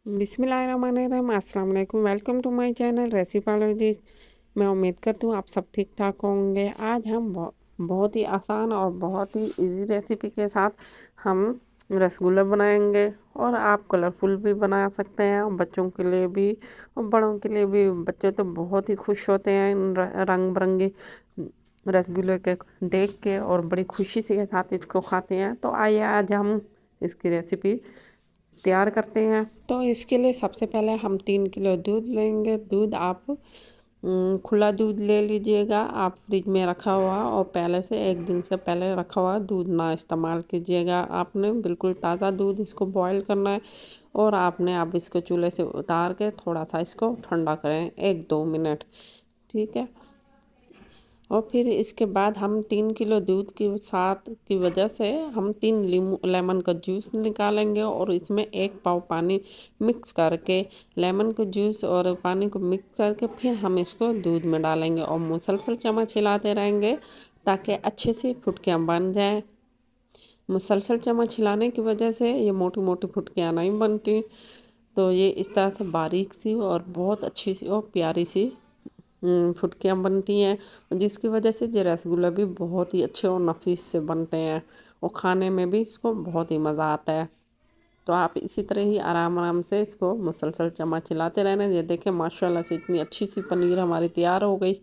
बिस्मिल्लाहिर्रहमानिर्रहीम, अस्सलाम वालेकुम। Welcome to my channel recipologist. मैं उम्मीद करती हूँ आप सब ठीक ठाक होंगे। आज हम बहुत ही आसान और बहुत ही इजी रेसिपी के साथ हम रसगुल्ला बनाएंगे। और आप कलरफुल भी बना सकते हैं, बच्चों के लिए भी और बड़ों के लिए भी। बच्चे तो बहुत ही खुश होते हैं इन रंग बिरंगे रसगुल्ले के देख के और बड़ी खुशी से के साथ इसको खाते हैं। तो आइए आज हम इसकी रेसिपी तैयार करते हैं। तो इसके लिए सबसे पहले हम 3 किलो दूध लेंगे। दूध आप खुला दूध ले लीजिएगा, आप फ्रिज में रखा हुआ और पहले से 1 दिन से पहले रखा हुआ दूध ना इस्तेमाल कीजिएगा। आपने बिल्कुल ताज़ा दूध इसको बॉईल करना है और आपने अब इसको चूल्हे से उतार के थोड़ा सा इसको ठंडा करें 1-2 मिनट, ठीक है। और फिर इसके बाद हम 3 किलो दूध के साथ की वजह से हम 3 लेमन का जूस निकालेंगे और इसमें 1 पाव पानी मिक्स करके लेमन का जूस और पानी को मिक्स करके फिर हम इसको दूध में डालेंगे और मुसलसल चम्मच हिलाते रहेंगे ताकि अच्छे से फुटकियाँ बन जाए। मुसलसल चम्मच हिलाने की वजह से ये मोटी मोटी फुटकियाँ नहीं बनती। तो ये इस तरह से बारीक सी और बहुत अच्छी सी और प्यारी सी फुटकियाँ बनती हैं, जिसकी वजह से ये रसगुल्ला भी बहुत ही अच्छे और नफीस से बनते हैं और खाने में भी इसको बहुत ही मज़ा आता है। तो आप इसी तरह ही आराम आराम से इसको मुसलसल चम्मच हिलाते रहना। ये देखें माशाल्लाह से इतनी अच्छी सी पनीर हमारी तैयार हो गई।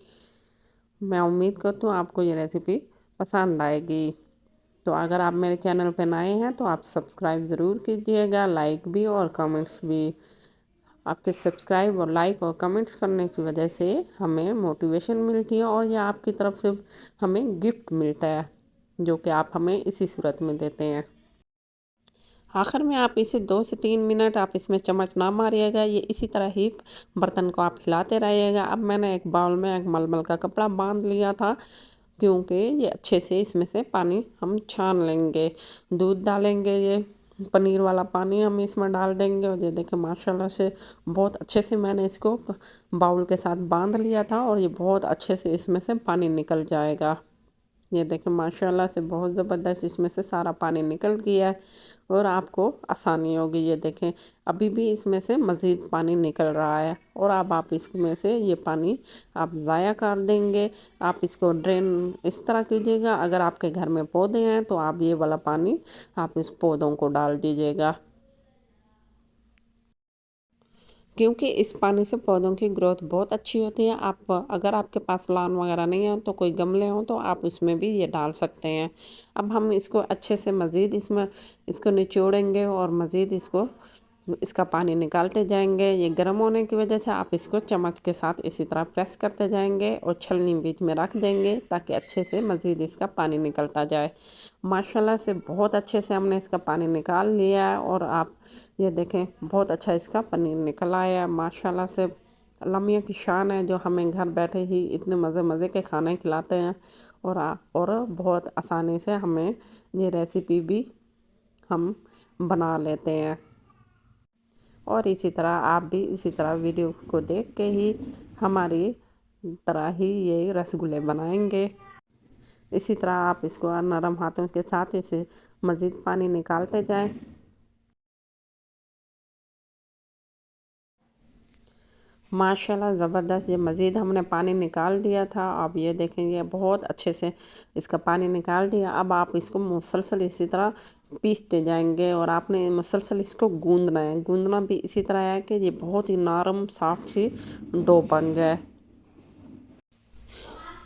मैं उम्मीद करती हूँ आपको ये रेसिपी पसंद आएगी। तो अगर आप मेरे चैनल पर नए हैं तो आप सब्सक्राइब ज़रूर कीजिएगा, लाइक भी और कमेंट्स भी। आपके सब्सक्राइब और लाइक और कमेंट्स करने की वजह से हमें मोटिवेशन मिलती है और यह आपकी तरफ से हमें गिफ्ट मिलता है, जो कि आप हमें इसी सूरत में देते हैं। आखिर में आप इसे 2 से 3 मिनट आप इसमें चम्मच ना मारिएगा, ये इसी तरह ही बर्तन को आप हिलाते रहिएगा। अब मैंने एक बाउल में एक मलमल का कपड़ा बांध लिया था, क्योंकि ये अच्छे से इसमें से पानी हम छान लेंगे। दूध डालेंगे, ये पनीर वाला पानी हम इसमें डाल देंगे। और ये देखें माशाल्लाह से बहुत अच्छे से मैंने इसको बाउल के साथ बांध लिया था और ये बहुत अच्छे से इसमें से पानी निकल जाएगा। ये देखें माशाल्लाह से बहुत ज़बरदस्त इसमें से सारा पानी निकल गया है और आपको आसानी होगी। ये देखें अभी भी इसमें से मज़ीद पानी निकल रहा है और अब आप इसमें से ये पानी आप ज़ाया कर देंगे। आप इसको ड्रेन इस तरह कीजिएगा, अगर आपके घर में पौधे हैं तो आप ये वाला पानी आप इस पौधों को डाल दीजिएगा, क्योंकि इस पानी से पौधों की ग्रोथ बहुत अच्छी होती है। आप अगर आपके पास लॉन वगैरह नहीं है तो कोई गमले हों तो आप उसमें भी ये डाल सकते हैं। अब हम इसको अच्छे से मज़ीद इसमें इसको निचोड़ेंगे और मज़ीद इसका पानी निकालते जाएंगे। ये गर्म होने की वजह से आप इसको चम्मच के साथ इसी तरह प्रेस करते जाएंगे और छलनी बीच में रख देंगे ताकि अच्छे से मज़ीद इसका पानी निकलता जाए। माशाल्लाह से बहुत अच्छे से हमने इसका पानी निकाल लिया है और आप ये देखें बहुत अच्छा इसका पनीर निकल आया है। माशाल्लाह से अल्लाह मियां की शान है जो हमें घर बैठे ही इतने मज़े मज़े के खाने खिलाते हैं और बहुत आसानी से हमें ये रेसिपी भी हम बना लेते हैं। और इसी तरह आप भी इसी तरह वीडियो को देख के ही हमारी तरह ही ये रसगुल्ले बनाएंगे। इसी तरह आप इसको नरम हाथों के साथ इसे मज़ीद पानी निकालते जाएं। माशाल्लाह ज़बरदस्त ये मज़ीद हमने पानी निकाल दिया था। अब ये देखेंगे बहुत अच्छे से इसका पानी निकाल दिया। अब आप इसको मुसलसल इसी तरह पीसते जाएंगे और आपने मुसलसल इसको गूंदना है। गूंदना भी इसी तरह है कि ये बहुत ही नरम साफ़ सी डो बन जाए।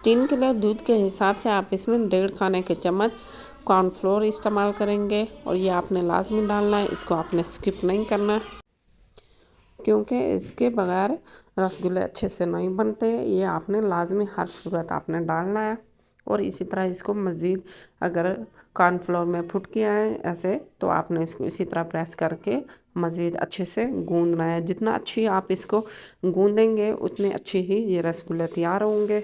3 किलो दूध के हिसाब से आप इसमें 1.5 खाने के चम्मच कॉर्नफ्लोर इस्तेमाल करेंगे और ये आपने लाजमी डालना है, इसको आपने स्किप नहीं करना, क्योंकि इसके बगैर रसगुल्ले अच्छे से नहीं बनते। ये आपने लाजमी हर सूरत आपने डालना है। और इसी तरह इसको मज़ीद अगर कॉर्नफ्लोर में फुटकियाँ हैं ऐसे तो आपने इसको इसी तरह प्रेस करके मज़ीद अच्छे से गूंदना है। जितना अच्छी आप इसको गूंदेंगे उतने अच्छी ही ये रसगुल्ले तैयार होंगे।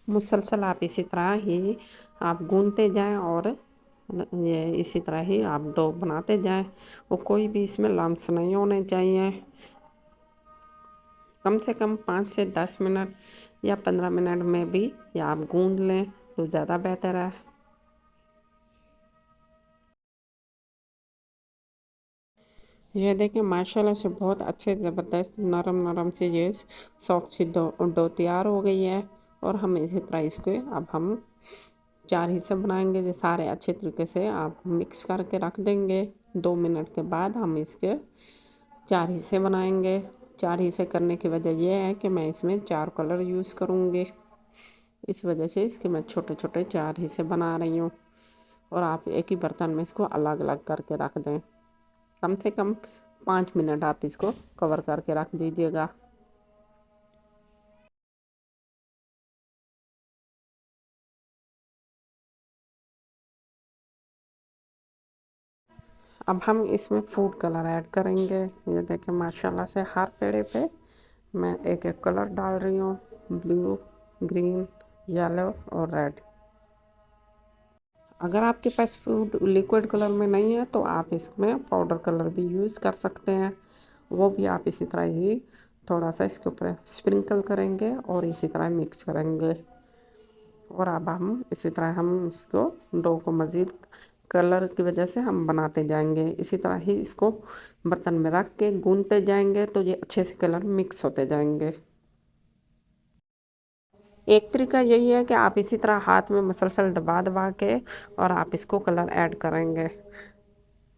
मुसलसल आप इसी तरह ही आप गूंदते जाएं और ये इसी तरह ही आप डो बनाते जाएं और कोई भी इसमें लम्स नहीं होने चाहिए। कम से कम 5 से 10 मिनट या 15 मिनट में भी या आप गूंद लें तो ज़्यादा बेहतर है। یہ دیکھیں ماشاءاللہ سے بہت اچھے زبردست نرم نرم سے یہ سافٹ سی ڈو تیار ہو گئی ہے. اور ہم اسی طرح اس کو اب ہم 4 حصے بنائیں گے. سارے اچھے طریقے سے آپ مکس کر کے رکھ دیں گے. 2 منٹ کے بعد ہم اس کے 4 حصے بنائیں گے. 4 حصے کرنے کی وجہ یہ ہے کہ میں اس میں 4 کلر یوز کروں گی. اس وجہ سے اس کے میں چھوٹے چھوٹے 4 حصے بنا رہی ہوں. اور آپ ایک ہی برتن میں اس کو الگ الگ کر کے رکھ دیں. کم سے کم 5 منٹ آپ اس کو کور کر کے رکھ دیجئے گا. اب ہم اس میں فوڈ کلر ایڈ کریں گے. یہ دیکھیں ماشاءاللہ سے ہر پیڑے پہ میں ایک ایک کلر ڈال رہی ہوں. بلو، گرین، یلو اور ریڈ. اگر آپ کے پاس فوڈ لیکوڈ کلر میں نہیں ہے تو آپ اس میں پاؤڈر کلر بھی یوز کر سکتے ہیں. وہ بھی آپ اسی طرح ہی تھوڑا سا اس کے اوپر اسپرنکل کریں گے اور اسی طرح مکس کریں گے. اور اب ہم اسی طرح ہم اس کو ڈو کو مزید کلر کی وجہ سے ہم بناتے جائیں گے. اسی طرح ہی اس کو برتن میں رکھ کے گونتے جائیں گے تو یہ اچھے سے کلر مکس ہوتے جائیں گے. ایک طریقہ یہی ہے کہ آپ اسی طرح ہاتھ میں مسلسل دبا دبا کے اور آپ اس کو کلر ایڈ کریں گے.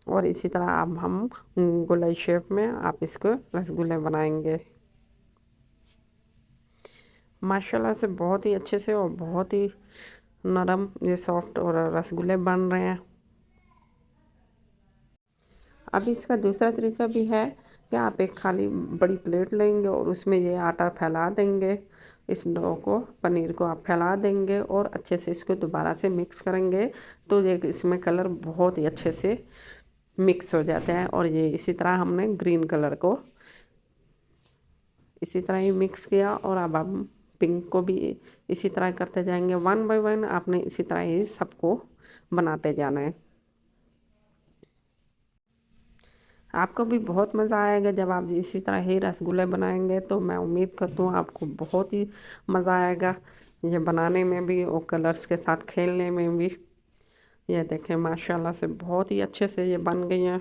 اور اسی طرح اب ہم گولائی شیپ میں آپ اس کو رسگلے بنائیں گے. ماشاءاللہ سے بہت ہی اچھے سے اور بہت ہی نرم یہ سافٹ اور رسگلے بن رہے ہیں. اب اس کا دوسرا طریقہ بھی ہے کہ آپ ایک خالی بڑی پلیٹ لیں گے اور اس میں یہ آٹا پھیلا دیں گے. اس ڈو کو پنیر کو آپ پھیلا دیں گے اور اچھے سے اس کو دوبارہ سے مکس کریں گے تو یہ اس میں کلر بہت ہی اچھے سے مکس ہو جاتے ہیں. اور یہ اسی طرح ہم نے گرین کلر کو اسی طرح ہی مکس کیا. اور اب ہم پنک کو بھی اسی طرح کرتے جائیں گے. 1 بائی 1 آپ نے اسی طرح ہی سب کو بناتے جانا ہے. آپ کو بھی بہت مزہ آئے گا جب آپ اسی طرح ہی رسگلے بنائیں گے. تو میں امید کرتا ہوں آپ کو بہت ہی مزہ آئے گا یہ بنانے میں بھی اور کلرز کے ساتھ کھیلنے میں بھی. یہ دیکھیں ماشاءاللہ سے بہت ہی اچھے سے یہ بن گئی ہیں.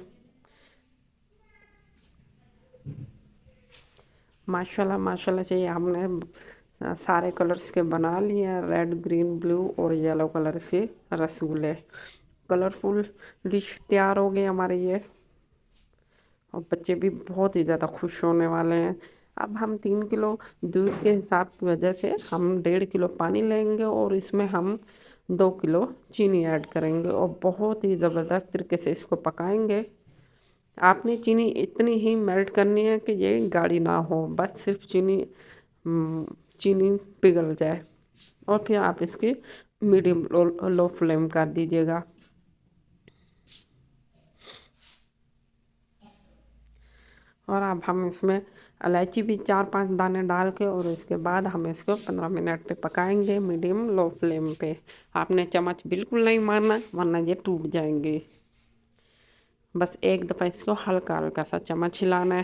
ماشاءاللہ ماشاءاللہ سے یہ ہم نے سارے کلرز کے بنا لیے ہیں. ریڈ، گرین، بلو اور یلو کلر سے رسگلے. کلرفل ڈش تیار ہو گئی ہمارے یہ. اور بچے بھی بہت ہی زیادہ خوش ہونے والے ہیں. اب ہم 3 کلو دودھ کے حساب کی وجہ سے ہم 1.5 کلو پانی لیں گے اور اس میں ہم 2 کلو چینی ایڈ کریں گے اور بہت ہی زبردست طریقے سے اس کو پکائیں گے. آپ نے چینی اتنی ہی میلٹ کرنی ہے کہ یہ گاڑھی نہ ہو. بس صرف چینی پگھل جائے. اور پھر آپ اس کی میڈیم لو فلیم کر دیجئے گا. اور اب ہم اس میں الائچی بھی 4-5 دانے ڈال کے اور اس کے بعد ہم اس کو 15 منٹ پہ پکائیں گے میڈیم لو فلیم پہ. آپ نے چمچ بالکل نہیں مارنا ورنہ یہ ٹوٹ جائیں گے. بس ایک دفعہ اس کو ہلکا ہلکا سا چمچ ہلانا ہے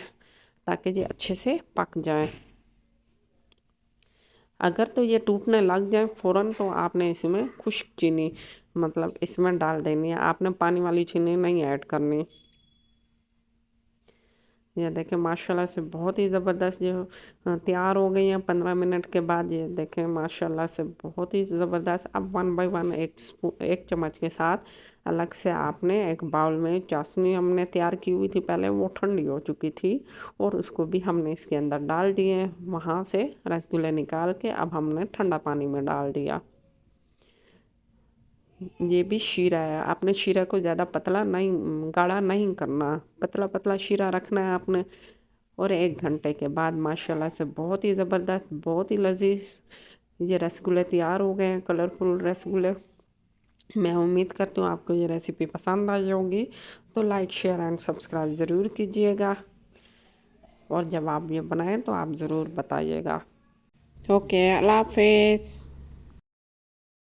تاکہ یہ اچھے سے پک جائیں. اگر تو یہ ٹوٹنے لگ جائیں فوراً تو آپ نے اس میں خشک چینی مطلب اس میں ڈال دینی ہے. آپ نے پانی والی چینی نہیں ایڈ کرنی. یہ دیکھیں ماشاءاللہ سے بہت ہی زبردست جو تیار ہو گئی ہیں 15 منٹ کے بعد. یہ دیکھیں ماشاءاللہ سے بہت ہی زبردست. اب 1 بائی 1 ایک چمچ کے ساتھ الگ سے آپ نے ایک باؤل میں چاشنی ہم نے تیار کی ہوئی تھی پہلے وہ ٹھنڈی ہو چکی تھی اور اس کو بھی ہم نے اس کے اندر ڈال دیے. وہاں سے رسگلے نکال کے اب ہم نے ٹھنڈا پانی میں ڈال دیا. یہ بھی شیرہ ہے. آپ نے شیرہ کو زیادہ پتلا نہیں گاڑھا نہیں کرنا. پتلا پتلا شیرہ رکھنا ہے آپ نے. اور 1 گھنٹے کے بعد ماشاءاللہ سے بہت ہی زبردست بہت ہی لذیذ یہ رسگلے تیار ہو گئے ہیں. کلرفل رسگلے. میں امید کرتی ہوں آپ کو یہ ریسیپی پسند آئی ہوگی تو لائک شیئر اینڈ سبسکرائب ضرور کیجئے گا. اور جب آپ یہ بنائیں تو آپ ضرور بتائیے گا. اوکے اللہ حافظ.